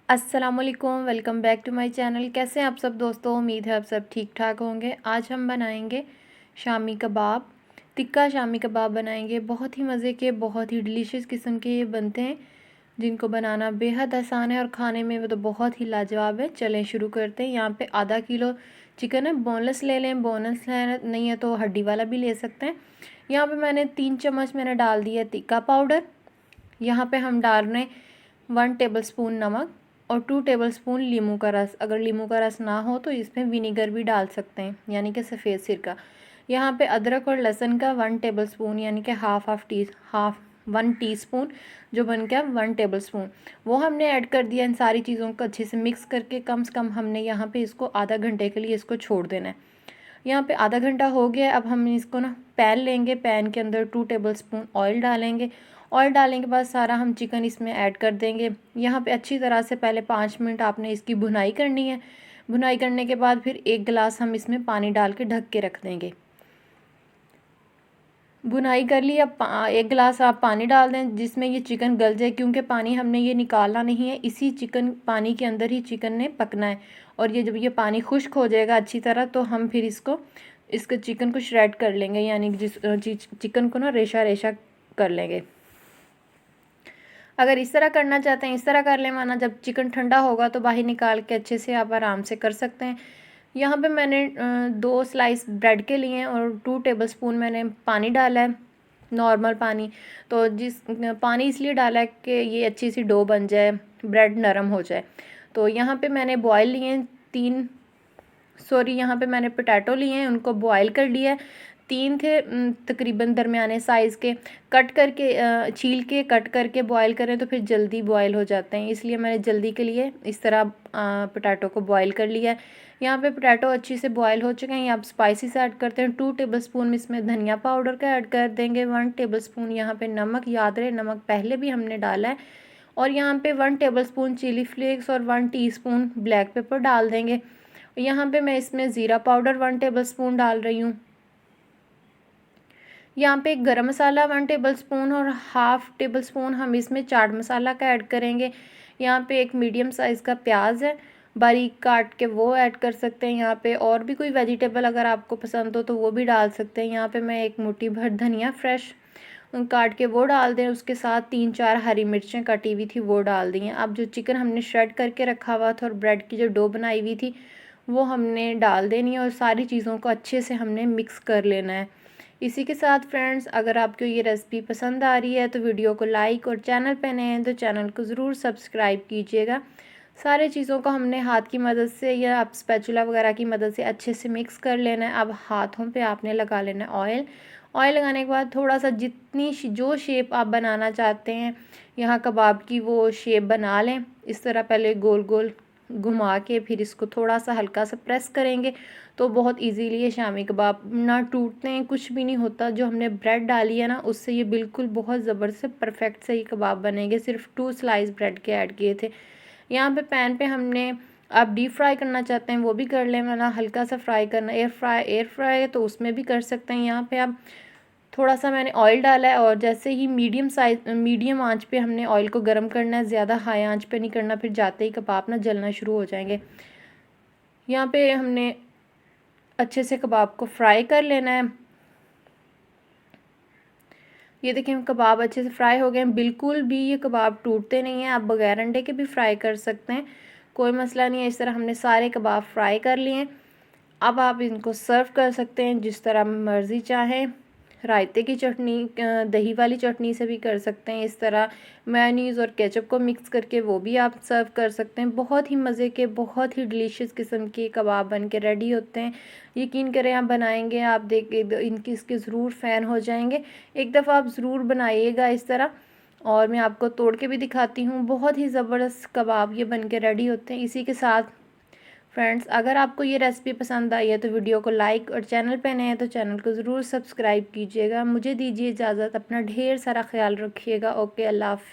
अस्सलामुअलैकुम, welcome back to my channel. कैसे हैं आप सब दोस्तों? उम्मीद है आप सब ठीक ठाक होंगे। आज हम बनाएंगे शामी कबाब, तिक्का शामी कबाब बनाएंगे। बहुत ही मज़े के, बहुत ही डिलीशियस किस्म के ये बनते हैं, जिनको बनाना बेहद आसान है और खाने में वो तो बहुत ही लाजवाब है। चलें शुरू करते हैं। यहाँ पे आधा किलो चिकन है, बोनलेस ले लें, बोनलेस नहीं है तो हड्डी वाला भी ले सकते हैं। यहाँ पे मैंने 3 चम्मच मैंने डाल दिया तिक्का पाउडर। यहाँ पे हम डाल रहे हैं 1 टेबलस्पून नमक और 2 टेबलस्पून लीमू का रस। अगर लीमू का रस ना हो तो इसमें विनीगर भी डाल सकते हैं, यानी कि सफ़ेद सिरका। यहाँ पे अदरक और लहसुन का 1 टेबलस्पून, यानी कि हाफ 1 टीस्पून, जो बन गया 1 टेबलस्पून, वो हमने ऐड कर दिया। इन सारी चीज़ों को अच्छे से मिक्स करके कम से कम हमने यहाँ पे इसको आधा घंटे के लिए इसको छोड़ देना है। यहाँ पे आधा घंटा हो गया। अब हम इसको ना पैन लेंगे, पैन के अंदर 2 टेबलस्पून ऑयल डालेंगे। ऑयल डालने के बाद सारा हम चिकन इसमें ऐड कर देंगे। यहाँ पे अच्छी तरह से पहले 5 मिनट आपने इसकी भुनाई करनी है। भुनाई करने के बाद फिर 1 गिलास हम इसमें पानी डाल के ढक के रख देंगे। भुनाई कर ली। अब 1 गिलास आप पानी डाल दें जिसमें ये चिकन गल जाए, क्योंकि पानी हमने ये निकालना नहीं है, इसी चिकन पानी के अंदर ही चिकन ने पकना है। और ये जब ये पानी खुश्क हो जाएगा अच्छी तरह, तो हम फिर इसके चिकन को श्रेड कर लेंगे, यानी चिकन को ना रेशा रेशा कर लेंगे। अगर इस तरह करना चाहते हैं इस तरह कर लें, वरना जब चिकन ठंडा होगा तो बाहर निकाल के अच्छे से आप आराम से कर सकते हैं। यहाँ पे मैंने 2 स्लाइस ब्रेड के लिए और 2 टेबलस्पून मैंने पानी डाला है, नॉर्मल पानी। तो पानी इसलिए डाला है कि ये अच्छी सी डो बन जाए, ब्रेड नरम हो जाए। तो यहाँ पे मैंने बॉयल लिए हैं यहाँ पे मैंने पोटैटो लिए हैं, उनको बॉयल कर लिया है। 3 थे तकरीबन दरमियाने साइज़ के। कट करके छील के कट करके बॉयल करें तो फिर जल्दी बॉयल हो जाते हैं, इसलिए मैंने जल्दी के लिए इस तरह पोटैटो को बॉयल कर लिया है। यहाँ पे पोटैटो अच्छी से बॉयल हो चुके हैं। आप स्पाइसेस ऐड करते हैं। 2 टेबलस्पून इसमें धनिया पाउडर का ऐड कर देंगे। 1 टेबलस्पून यहाँ पे नमक, याद रहे नमक पहले भी हमने डाला है। और यहाँ पे 1 टेबलस्पून चिली फ्लेक्स और 1 टीस्पून ब्लैक पेपर डाल देंगे। यहाँ पे मैं इसमें ज़ीरा पाउडर 1 टेबलस्पून डाल रही हूँ। यहाँ पे गरम मसाला 1 टेबलस्पून और हाफ़ टेबलस्पून हम इसमें चाट मसाला का ऐड करेंगे। यहाँ पे एक मीडियम साइज़ का प्याज है, बारीक काट के वो ऐड कर सकते हैं। यहाँ पे और भी कोई वेजिटेबल अगर आपको पसंद हो तो वो भी डाल सकते हैं। यहाँ पे मैं एक मुट्ठी भर धनिया फ्रेश काट के वो डाल दें। उसके साथ 3-4 हरी मिर्चें कटी हुई थी वो डाल दी हैं। अब जो चिकन हमने श्रेड करके रखा हुआ था और ब्रेड की जो डो बनाई हुई थी वो हमने डाल देनी है और सारी चीज़ों को अच्छे से हमने मिक्स कर लेना है। इसी के साथ फ्रेंड्स, अगर आपको ये रेसिपी पसंद आ रही है तो वीडियो को लाइक और चैनल पे नए हैं तो चैनल को ज़रूर सब्सक्राइब कीजिएगा। सारे चीज़ों को हमने हाथ की मदद से या आप स्पैचुला वगैरह की मदद से अच्छे से मिक्स कर लेना है। अब हाथों पे आपने लगा लेना है ऑयल। ऑयल लगाने के बाद थोड़ा सा जो शेप आप बनाना चाहते हैं यहाँ कबाब की, वो शेप बना लें। इस तरह पहले गोल गोल घुमा के फिर इसको थोड़ा सा हल्का सा प्रेस करेंगे तो बहुत इजीली ये शामी कबाब ना टूटते हैं, कुछ भी नहीं होता। जो हमने ब्रेड डाली है ना उससे ये बिल्कुल बहुत ज़बरदस्त परफेक्ट सही कबाब बनेंगे। सिर्फ 2 स्लाइस ब्रेड के ऐड किए थे। यहाँ पे पैन पे हमने, आप डीप फ्राई करना चाहते हैं वो भी कर लें, वरना हल्का सा फ्राई करना, एयर फ्राई है तो उसमें भी कर सकते हैं। यहाँ पे आप थोड़ा सा मैंने ऑयल डाला है और जैसे ही मीडियम आंच पे हमने ऑयल को गर्म करना है, ज़्यादा हाई आंच पे नहीं करना, फिर जाते ही कबाब ना जलना शुरू हो जाएंगे। यहाँ पे हमने अच्छे से कबाब को फ्राई कर लेना है। ये देखिए कबाब अच्छे से फ्राई हो गए हैं। बिल्कुल भी ये कबाब टूटते नहीं हैं। आप बगैर अंडे के भी फ्राई कर सकते हैं, कोई मसला नहीं है। इस तरह हमने सारे कबाब फ्राई कर लिए हैं। अब आप इनको सर्व कर सकते हैं जिस तरह मर्ज़ी चाहें। रायते की चटनी, दही वाली चटनी से भी कर सकते हैं। इस तरह मेयोनीज़ और केचप को मिक्स करके वो भी आप सर्व कर सकते हैं। बहुत ही मज़े के, बहुत ही डिलीशियस किस्म के कबाब बन के रेडी होते हैं। यकीन करें आप बनाएंगे, आप देख इसके ज़रूर फ़ैन हो जाएंगे। एक दफ़ा आप ज़रूर बनाइएगा इस तरह। और मैं आपको तोड़ के भी दिखाती हूँ। बहुत ही ज़बरदस्त कबाब ये बन के रेडी होते हैं। इसी के साथ फ्रेंड्स, अगर आपको ये रेसिपी पसंद आई है तो वीडियो को लाइक और चैनल पे नए हैं तो चैनल को ज़रूर सब्सक्राइब कीजिएगा। मुझे दीजिए इजाज़त, अपना ढेर सारा ख्याल रखिएगा। ओके, अल्लाह हाफ़िज़।